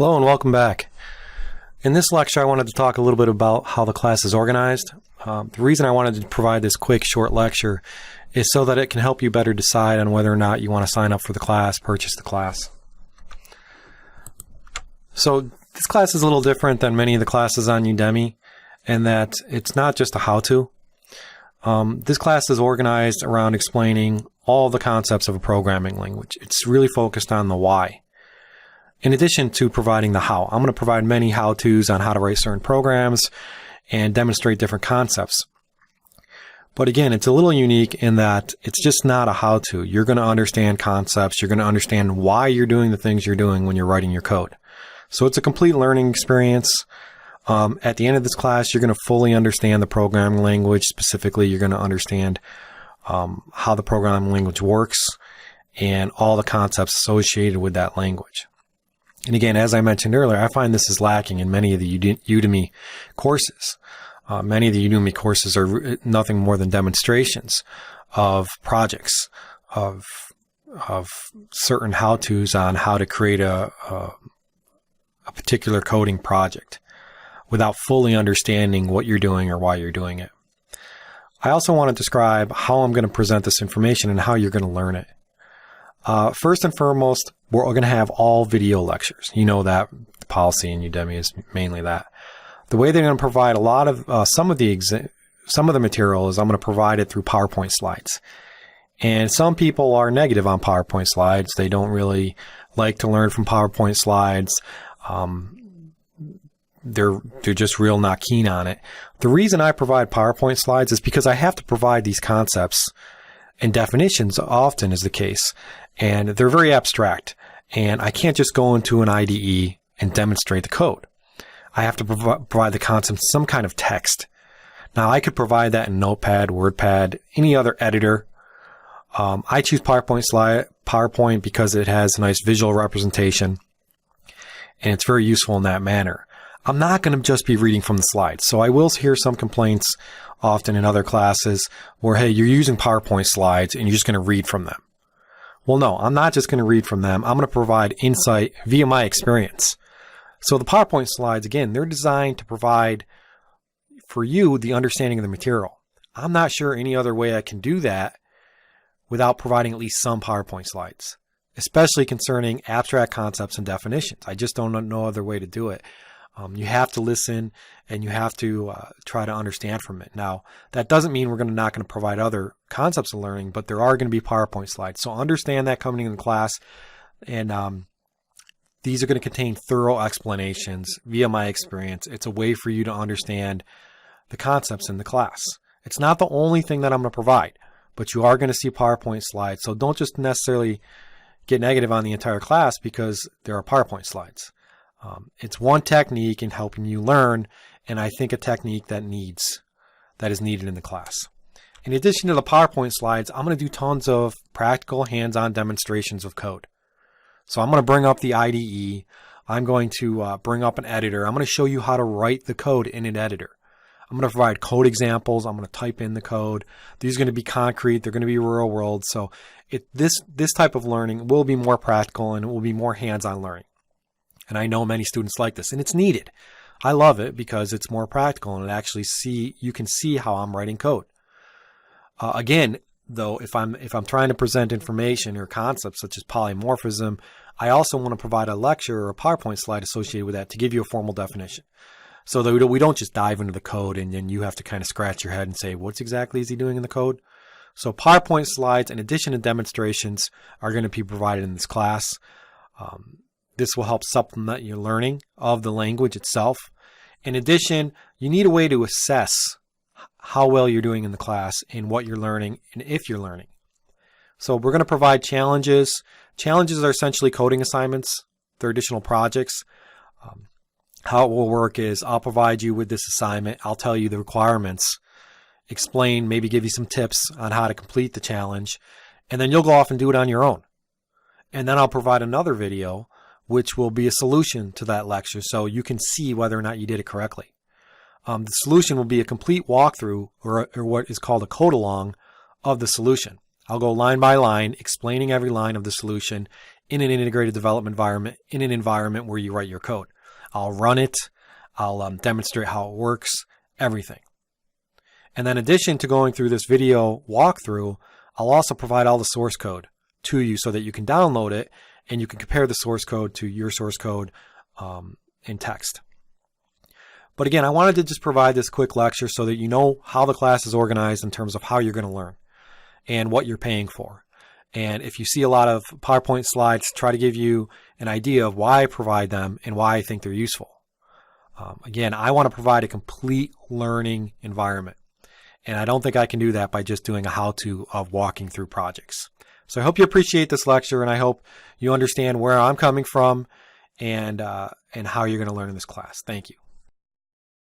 Hello and welcome back. In this lecture, I wanted to talk a little bit about how the class is organized. The reason I wanted to provide this quick, short lecture is so that it can help you better decide on whether or not you want to sign up for the class, purchase the class. So this class is a little different than many of the classes on Udemy in that it's not just a how-to. This class is organized around explaining all the concepts of a programming language. It's really focused on the why. In addition to providing the how, I'm going to provide many how-tos on how to write certain programs and demonstrate different concepts. But again, it's a little unique in that it's just not a how-to. You're going to understand concepts. You're going to understand why you're doing the things you're doing when you're writing your code. So it's a complete learning experience. At the end of this class, you're going to fully understand the programming language. Specifically, you're going to understand how the programming language works and all the concepts associated with that language. And again, as I mentioned earlier, I find this is lacking in many of the Udemy courses. Many of the Udemy courses are nothing more than demonstrations of projects, of certain how-tos on how to create a particular coding project without fully understanding what you're doing or why you're doing it. I also want to describe how I'm going to present this information and how you're going to learn it. First and foremost, we're going to have all video lectures. You know that the policy in Udemy is mainly that. The way they're going to provide a lot of some of the material is I'm going to provide it through PowerPoint slides. And some people are negative on PowerPoint slides. They don't really like to learn from PowerPoint slides. They're just real not keen on it. The reason I provide PowerPoint slides is because I have to provide these concepts and definitions often is the case. And they're very abstract. And I can't just go into an IDE and demonstrate the code. I have to provide the concept in some kind of text. Now, I could provide that in Notepad, WordPad, any other editor. I choose PowerPoint because it has a nice visual representation, and it's very useful in that manner. I'm not going to just be reading from the slides. So I will hear some complaints often in other classes where, hey, you're using PowerPoint slides and you're just going to read from them. Well, no, I'm not just going to read from them. I'm going to provide insight via my experience. So the PowerPoint slides, again, they're designed to provide for you the understanding of the material. I'm not sure any other way I can do that without providing at least some PowerPoint slides, especially concerning abstract concepts and definitions. I just don't know no other way to do it. You have to listen and you have to try to understand from it. Now, that doesn't mean we're not going to provide other concepts of learning, but there are going to be PowerPoint slides. So understand that coming in the class. And these are going to contain thorough explanations via my experience. It's a way for you to understand the concepts in the class. It's not the only thing that I'm going to provide, but you are going to see PowerPoint slides. So don't just necessarily get negative on the entire class because there are PowerPoint slides. It's one technique in helping you learn, and I think a technique that is needed in the class. In addition to the PowerPoint slides, I'm going to do tons of practical hands-on demonstrations of code. So I'm going to bring up the IDE. I'm going to bring up an editor. I'm going to show you how to write the code in an editor. I'm going to provide code examples. I'm going to type in the code. These are going to be concrete. They're going to be real world. So this type of learning will be more practical and it will be more hands-on learning. And I know many students like this, and it's needed. I love it because it's more practical, and you can see how I'm writing code. Again, though, if I'm trying to present information or concepts such as polymorphism, I also want to provide a lecture or a PowerPoint slide associated with that to give you a formal definition, so that we don't just dive into the code and then you have to kind of scratch your head and say, what exactly is he doing in the code? So PowerPoint slides, in addition to demonstrations, are going to be provided in this class. This will help supplement your learning of the language itself. In addition, you need a way to assess how well you're doing in the class and what you're learning and if you're learning. So we're going to provide challenges. Challenges are essentially coding assignments. They're additional projects. How it will work is I'll provide you with this assignment. I'll tell you the requirements, explain, maybe give you some tips on how to complete the challenge, and then you'll go off and do it on your own. And then I'll provide another video which will be a solution to that lecture so you can see whether or not you did it correctly. The solution will be a complete walkthrough or what is called a code along of the solution. I'll go line by line explaining every line of the solution in an integrated development environment, in an environment where you write your code. I'll run it. I'll demonstrate how it works, everything. And then in addition to going through this video walkthrough, I'll also provide all the source code to you so that you can download it and you can compare the source code to your source code in text. But again, I wanted to just provide this quick lecture so that you know how the class is organized in terms of how you're going to learn and what you're paying for. And if you see a lot of PowerPoint slides, try to give you an idea of why I provide them and why I think they're useful. Again, I want to provide a complete learning environment. And I don't think I can do that by just doing a how-to of walking through projects. So I hope you appreciate this lecture, and I hope you understand where I'm coming from and how you're going to learn in this class. Thank you.